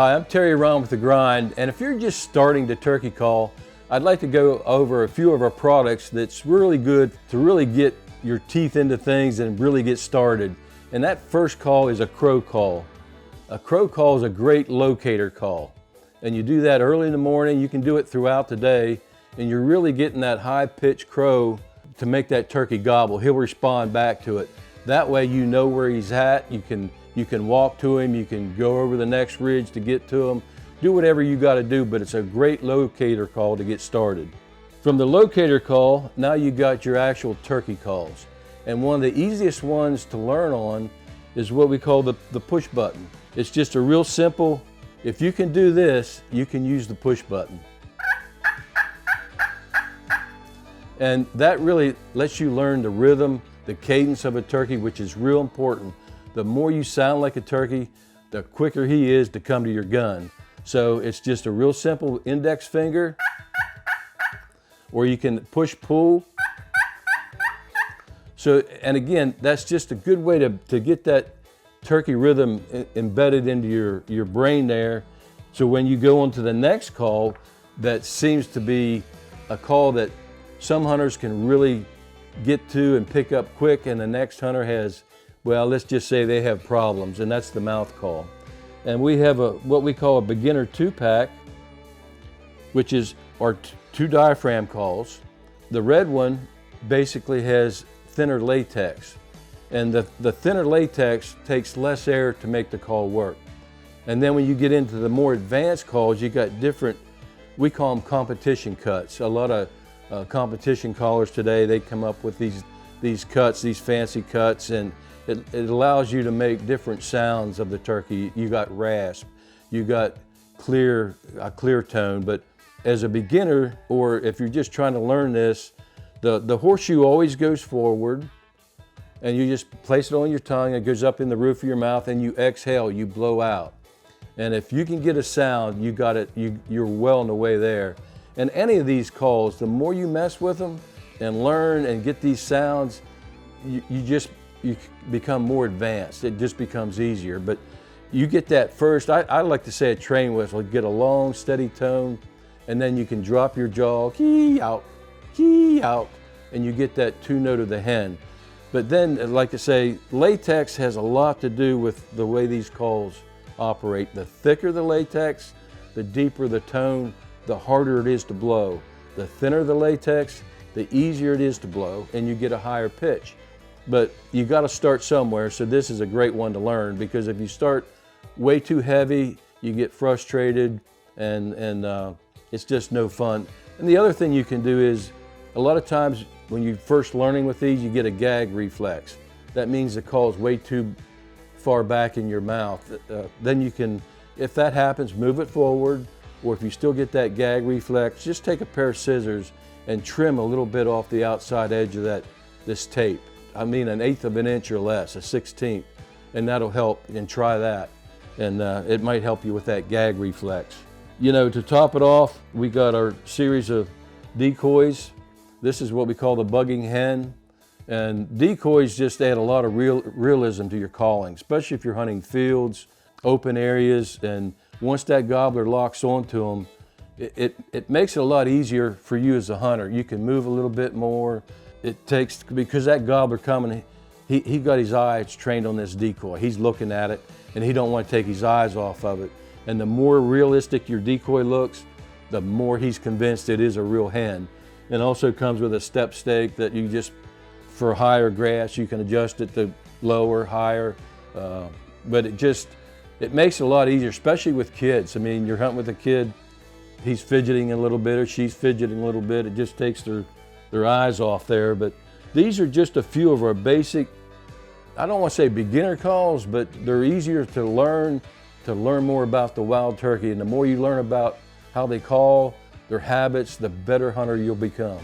Hi, I'm Terry Rohm with The Grind, and if you're just starting to turkey call, I'd like to go over a few of our products that's really good to really get your teeth into things and really get started. And that first call is a crow call. A crow call is a great locator call. And you do that early in the morning, you can do it throughout the day, and you're really getting that high-pitched crow to make that turkey gobble. He'll respond back to it. That way you know where he's at, you can walk to him, you can go over the next ridge to get to him. Do whatever you got to do, but it's a great locator call to get started. From the locator call, now you got your actual turkey calls. And one of the easiest ones to learn on is what we call the push button. It's just a real simple, if you can do this, you can use the push button. And that really lets you learn the rhythm, the cadence of a turkey, which is real important. The more you sound like a turkey, the quicker he is to come to your gun. So it's just a real simple index finger, or you can push pull. So, and again, that's just a good way to get that turkey rhythm embedded into your brain there. So when you go on to the next call, that seems to be a call that some hunters can really get to and pick up quick, and the next hunter has, well, let's just say they have problems, and that's the mouth call. And we have what we call a beginner 2-pack, which is our 2 diaphragm calls. The red one basically has thinner latex, and the thinner latex takes less air to make the call work. And then when you get into the more advanced calls, you got different, we call them competition cuts. A lot of competition callers today, they come up with these cuts, these fancy cuts, and it allows you to make different sounds of the turkey. You got rasp, you got a clear tone, but as a beginner, or if you're just trying to learn this, the horseshoe always goes forward, and you just place it on your tongue, it goes up in the roof of your mouth, and you exhale, you blow out. And if you can get a sound, you got it, you're well on the way there. And any of these calls, the more you mess with them and learn and get these sounds, you become more advanced. It just becomes easier. But you get that first, I like to say a train whistle, get a long, steady tone, and then you can drop your jaw, key out, and you get that 2 note of the hen. But then, I'd like to say, latex has a lot to do with the way these calls operate. The thicker the latex, the deeper the tone, the harder it is to blow. The thinner the latex, the easier it is to blow, and you get a higher pitch. But you got to start somewhere, so this is a great one to learn, because if you start way too heavy, you get frustrated, and it's just no fun. And the other thing you can do is, a lot of times when you're first learning with these, you get a gag reflex. That means the call is way too far back in your mouth. Then you can, if that happens, move it forward, or if you still get that gag reflex, just take a pair of scissors and trim a little bit off the outside edge of this tape. I mean 1/8 of an inch or less, a 1/16, and that'll help, and try that. And it might help you with that gag reflex. You know, to top it off, we got our series of decoys. This is what we call the bugging hen. And decoys just add a lot of realism to your calling, especially if you're hunting fields, open areas, and once that gobbler locks onto them, it makes it a lot easier for you as a hunter. You can move a little bit more. It takes, because that gobbler coming, he got his eyes trained on this decoy. He's looking at it, and he don't want to take his eyes off of it. And the more realistic your decoy looks, the more he's convinced it is a real hen. It also comes with a step stake that you just, for higher grass, you can adjust it to lower, higher. But it makes it a lot easier, especially with kids. I mean, you're hunting with a kid, he's fidgeting a little bit, or she's fidgeting a little bit. It just takes their eyes off there. But these are just a few of our basic, I don't want to say beginner calls, but they're easier to learn more about the wild turkey. And the more you learn about how they call, their habits, the better hunter you'll become.